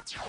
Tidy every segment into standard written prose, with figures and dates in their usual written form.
Já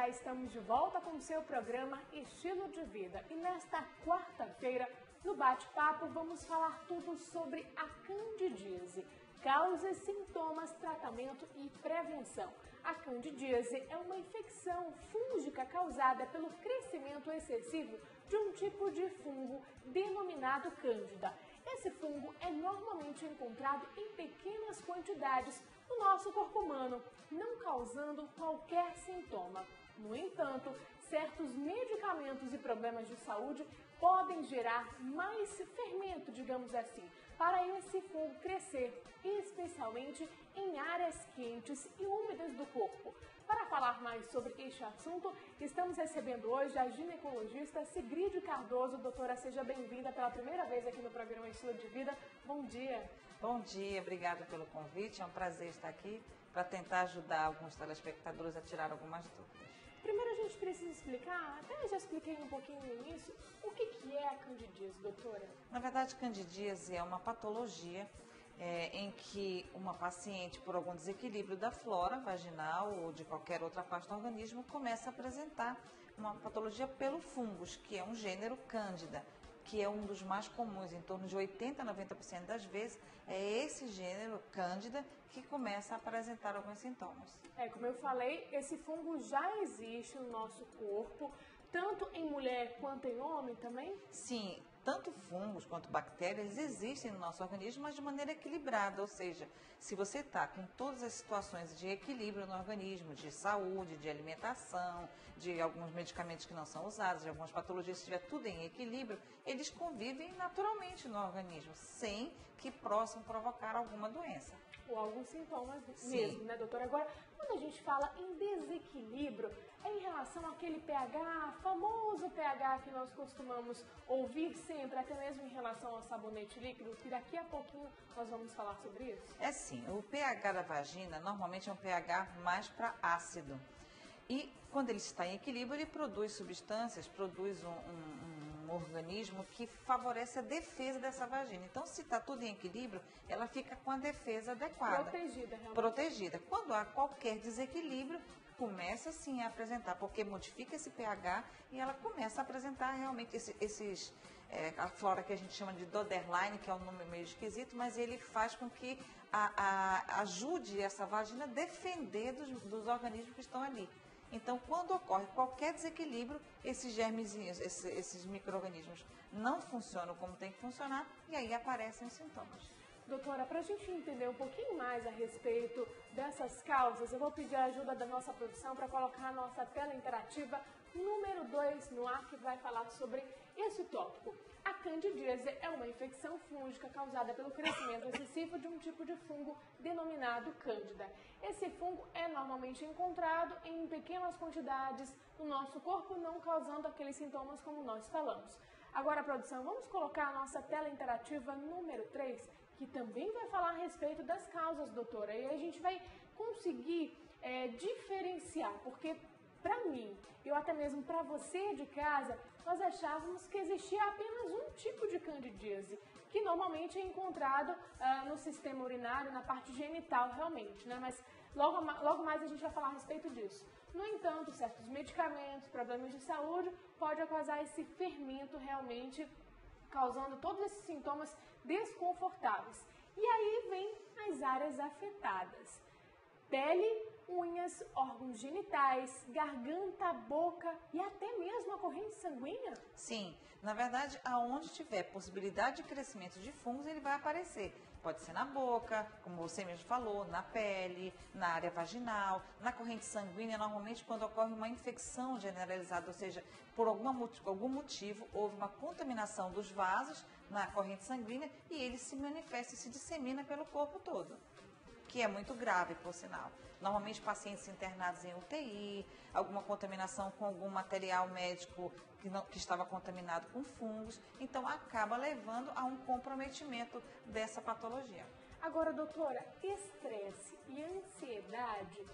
estamos de volta com o seu programa Estilo de Vida e nesta quarta-feira, no bate-papo, vamos falar tudo sobre a candidíase. Causas, sintomas, tratamento e prevenção. A candidíase é uma infecção fúngica causada pelo crescimento excessivo de um tipo de fungo denominado cândida. Esse fungo é normalmente encontrado em pequenas quantidades no nosso corpo humano, não causando qualquer sintoma. No entanto, certos medicamentos e problemas de saúde podem gerar mais fermento, digamos assim, para esse fungo crescer, especialmente em áreas quentes e úmidas do corpo. Para falar mais sobre este assunto, estamos recebendo hoje a ginecologista Sigrid Cardoso. Doutora, seja bem-vinda pela primeira vez aqui no programa Estilo de Vida. Bom dia. Bom dia, obrigada pelo convite. É um prazer estar aqui para tentar ajudar alguns telespectadores a tirar algumas dúvidas. Primeiro a gente precisa explicar, até já expliquei um pouquinho no início, o que é a candidíase, doutora? Na verdade, candidíase é uma patologia em que uma paciente, por algum desequilíbrio da flora vaginal ou de qualquer outra parte do organismo, começa a apresentar uma patologia pelo fungos, que é um gênero cândida, que é um dos mais comuns, em torno de 80% a 90% das vezes, é esse gênero cândida que começa a apresentar alguns sintomas. Como eu falei, esse fungo já existe no nosso corpo, tanto em mulher quanto em homem também? Sim, tanto fungos quanto bactérias existem no nosso organismo, mas de maneira equilibrada, ou seja, se você está com todas as situações de equilíbrio no organismo, de saúde, de alimentação, de alguns medicamentos que não são usados, de algumas patologias, se estiver tudo em equilíbrio, eles convivem naturalmente no organismo, sem que possam provocar alguma doença. Ou alguns sintomas Sim. mesmo, né, doutora? Agora, quando a gente fala em desequilíbrio, é em relação àquele pH, famoso pH que nós costumamos ouvir sempre, até mesmo em relação ao sabonete líquido, que daqui a pouquinho nós vamos falar sobre isso? É sim, o pH da vagina normalmente é um pH mais para ácido. E quando ele está em equilíbrio, ele produz substâncias, produz um organismo que favorece a defesa dessa vagina. Então, se está tudo em equilíbrio, ela fica com a defesa adequada. Protegida, realmente. Protegida. Quando há qualquer desequilíbrio, começa sim a apresentar, porque modifica esse pH e ela começa a apresentar realmente a flora que a gente chama de Doderline, que é um nome meio esquisito, mas ele faz com que ajude essa vagina a defender dos organismos que estão ali. Então, quando ocorre qualquer desequilíbrio, esses germezinhos, esses micro-organismos não funcionam como tem que funcionar e aí aparecem os sintomas. Doutora, para a gente entender um pouquinho mais a respeito dessas causas, eu vou pedir a ajuda da nossa produção para colocar a nossa tela interativa número 2 no ar, que vai falar sobre esse tópico. A candidíase é uma infecção fúngica causada pelo crescimento excessivo de um tipo de fungo denominado cândida. Esse fungo é normalmente encontrado em pequenas quantidades no nosso corpo, não causando aqueles sintomas como nós falamos. Agora, produção, vamos colocar a nossa tela interativa número 3, que também vai falar a respeito das causas, doutora. E a gente vai conseguir diferenciar, porque para mim, ou até mesmo para você de casa, nós achávamos que existia apenas um tipo de candidíase, que normalmente é encontrado no sistema urinário, na parte genital realmente, né? Mas logo mais a gente vai falar a respeito disso. No entanto, certos medicamentos, problemas de saúde, podem causar esse fermento realmente, causando todos esses sintomas desconfortáveis. E aí vem as áreas afetadas. Pele, unhas, órgãos genitais, garganta, boca e até mesmo a corrente sanguínea? Sim, na verdade, aonde tiver possibilidade de crescimento de fungos, ele vai aparecer. Pode ser na boca, como você mesmo falou, na pele, na área vaginal, na corrente sanguínea, normalmente quando ocorre uma infecção generalizada, ou seja, por algum motivo houve uma contaminação dos vasos na corrente sanguínea e ele se manifesta e se dissemina pelo corpo todo, que é muito grave, por sinal. Normalmente, pacientes internados em UTI, alguma contaminação com algum material médico que estava contaminado com fungos, então acaba levando a um comprometimento dessa patologia. Agora, doutora, estresse e ansiedade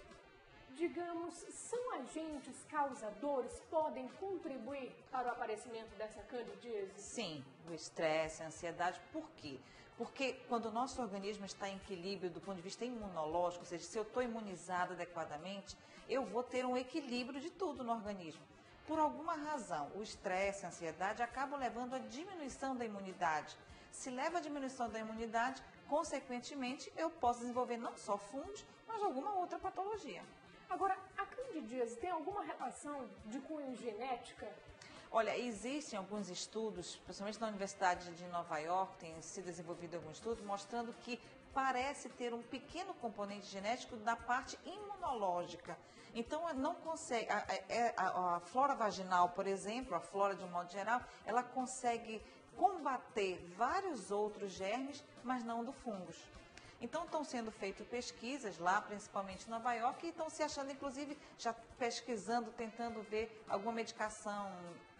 digamos, são agentes causadores, podem contribuir para o aparecimento dessa candidíase? Sim, o estresse, a ansiedade, por quê? Porque quando o nosso organismo está em equilíbrio do ponto de vista imunológico, ou seja, se eu estou imunizada adequadamente, eu vou ter um equilíbrio de tudo no organismo. Por alguma razão, o estresse, a ansiedade acabam levando à diminuição da imunidade. Se leva à diminuição da imunidade, consequentemente, eu posso desenvolver não só fungos, mas alguma outra patologia. Agora, a candidíase tem alguma relação de cunho genética? Olha, existem alguns estudos, principalmente na Universidade de Nova York, tem se desenvolvido algum estudo mostrando que parece ter um pequeno componente genético da parte imunológica. Então, não consegue, a flora vaginal, por exemplo, a flora de um modo geral, ela consegue combater vários outros germes, mas não do fungos. Então, estão sendo feitas pesquisas lá, principalmente em Nova York, e estão se achando, inclusive, já pesquisando, tentando ver alguma medicação,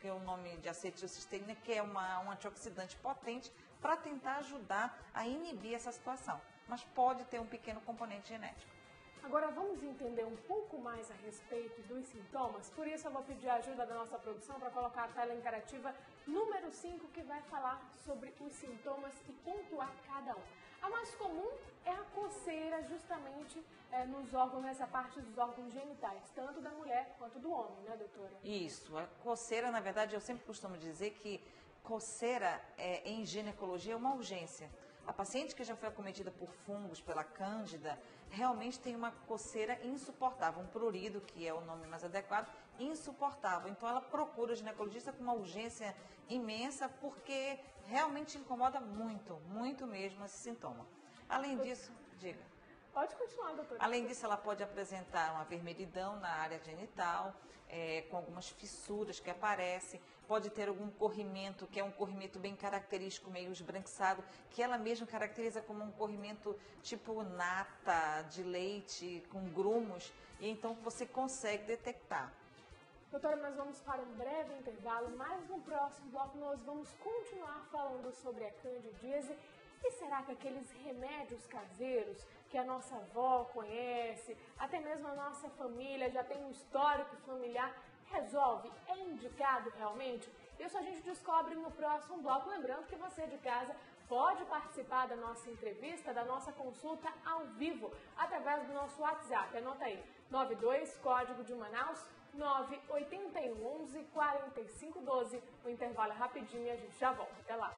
que é o nome de acetilcisteína, que é um antioxidante potente, para tentar ajudar a inibir essa situação. Mas pode ter um pequeno componente genético. Agora vamos entender um pouco mais a respeito dos sintomas, por isso eu vou pedir a ajuda da nossa produção para colocar a tela interativa número 5, que vai falar sobre os sintomas e pontuar cada um. A mais comum é a coceira, justamente nos órgãos, nessa parte dos órgãos genitais, tanto da mulher quanto do homem, né, doutora? Isso, a coceira, na verdade, eu sempre costumo dizer que coceira em ginecologia é uma urgência. A paciente que já foi acometida por fungos, pela cândida, realmente tem uma coceira insuportável, um prurido, que é o nome mais adequado, insuportável. Então ela procura o ginecologista com uma urgência imensa, porque realmente incomoda muito, muito mesmo esse sintoma. Além disso, diga. Pode continuar, doutora. Além disso, ela pode apresentar uma vermelhidão na área genital, com algumas fissuras que aparecem. Pode ter algum corrimento, que é um corrimento bem característico, meio esbranquiçado, que ela mesma caracteriza como um corrimento tipo nata de leite, com grumos, e então você consegue detectar. Doutora, nós vamos para um breve intervalo, mas no próximo bloco nós vamos continuar falando sobre a candidíase. E será que aqueles remédios caseiros que a nossa avó conhece, até mesmo a nossa família já tem um histórico familiar, resolve? É indicado realmente? Isso a gente descobre no próximo bloco. Lembrando que você de casa pode participar da nossa entrevista, da nossa consulta ao vivo, através do nosso WhatsApp. Anota aí, 92, código de Manaus, 981 11 45 12. O intervalo é rapidinho e a gente já volta. Até lá.